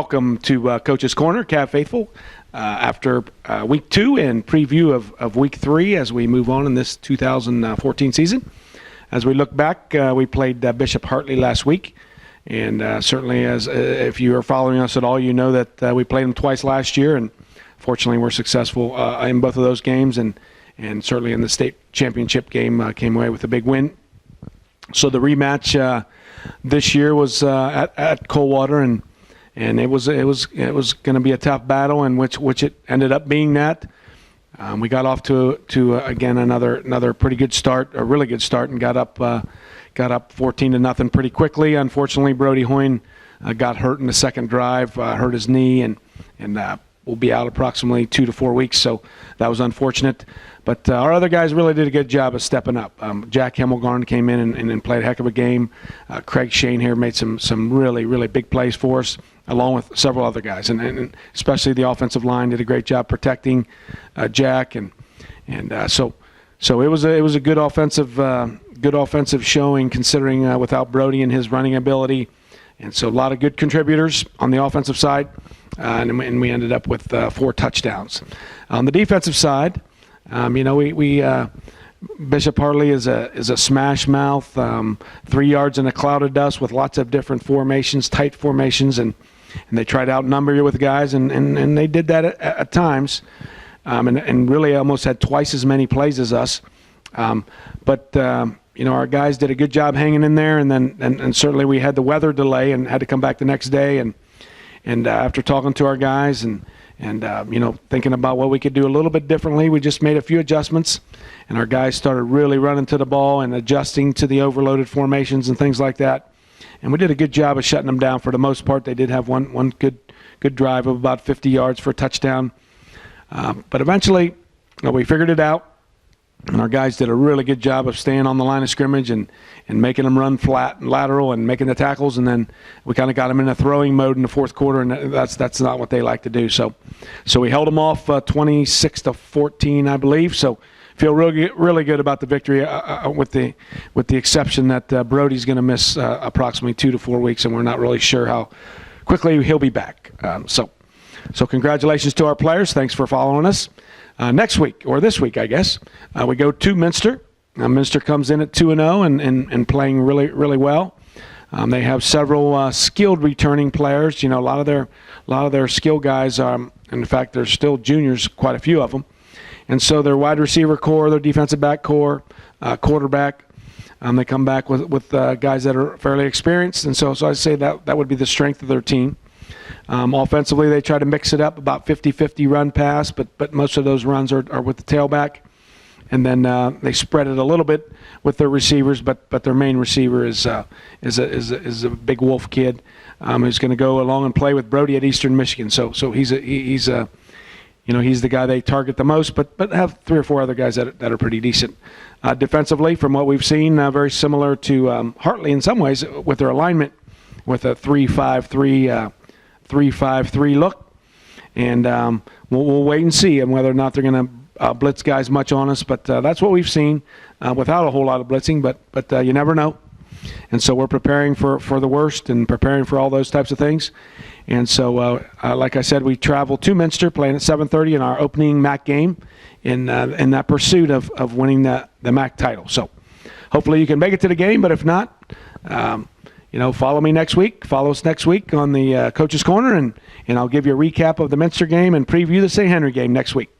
welcome to Coach's Corner, Cav Faithful, after Week 2 and preview of Week 3 as we move on in this 2014 season. As we look back, we played Bishop Hartley last week, and certainly as if you are following us at all, you know that we played them twice last year, and fortunately we're successful in both of those games, and certainly in the state championship game came away with a big win. So the rematch this year was at Coldwater, and it was going to be a tough battle, and which it ended up being that. We got off to again another pretty good start, a really good start, and got up 14-0 pretty quickly. Unfortunately, Brody Hoyne got hurt in the second drive, hurt his knee, and will be out approximately 2 to 4 weeks. So that was unfortunate. But our other guys really did a good job of stepping up. Jack Hemmelgarn came in and played a heck of a game. Craig Shane here made some really big plays for us, along with several other guys, and especially the offensive line did a great job protecting Jack, and so it was a good offensive showing, considering without Brody and his running ability, and so a lot of good contributors on the offensive side, and we ended up with 4 touchdowns. On the defensive side, Bishop Hartley is a smash mouth, 3 yards in a cloud of dust with lots of different formations, tight formations, and they tried to outnumber you with guys, and they did that at times, and really almost had twice as many plays as us. But our guys did a good job hanging in there, and certainly we had the weather delay and had to come back the next day, and after talking to our guys and thinking about what we could do a little bit differently, we just made a few adjustments, and our guys started really running to the ball and adjusting to the overloaded formations and things like that. And we did a good job of shutting them down for the most part. They did have one good drive of about 50 yards for a touchdown. But eventually, we figured it out, and our guys did a really good job of staying on the line of scrimmage and making them run flat and lateral and making the tackles. And then we kind of got them in a throwing mode in the fourth quarter, and that's not what they like to do. So we held them off 26-14, I believe. So feel really good about the victory, with the exception that Brody's going to miss approximately 2 to 4 weeks, and we're not really sure how quickly he'll be back. So congratulations to our players. Thanks for following us. Next week, or this week, I guess, we go to Minster. Minster comes in at 2-0 and playing really well. They have several skilled returning players. A lot of their skill guys. In fact, there's still juniors, quite a few of them. And so their wide receiver core, their defensive back core, quarterback, they come back with guys that are fairly experienced. And so I'd say that would be the strength of their team. Offensively, they try to mix it up, about 50-50 run pass, but most of those runs are with the tailback. And then they spread it a little bit with their receivers, but their main receiver is a big Wolf kid who's going to go along and play with Brody at Eastern Michigan. So he's the guy they target the most, but have 3 or 4 other guys that are pretty decent. Defensively, from what we've seen, very similar to Hartley in some ways with their alignment, with a 3-5-3 look, and we'll wait and see whether or not they're going to blitz guys much on us. But that's what we've seen without a whole lot of blitzing. But you never know, and so we're preparing for the worst and preparing for all those types of things. And so, like I said, we travel to Minster, playing at 7:30 in our opening MAC game, in that pursuit of winning the MAC title. So hopefully you can make it to the game, but if not, follow me next week. Follow us next week on the Coach's Corner, and I'll give you a recap of the Minster game and preview the St. Henry game next week.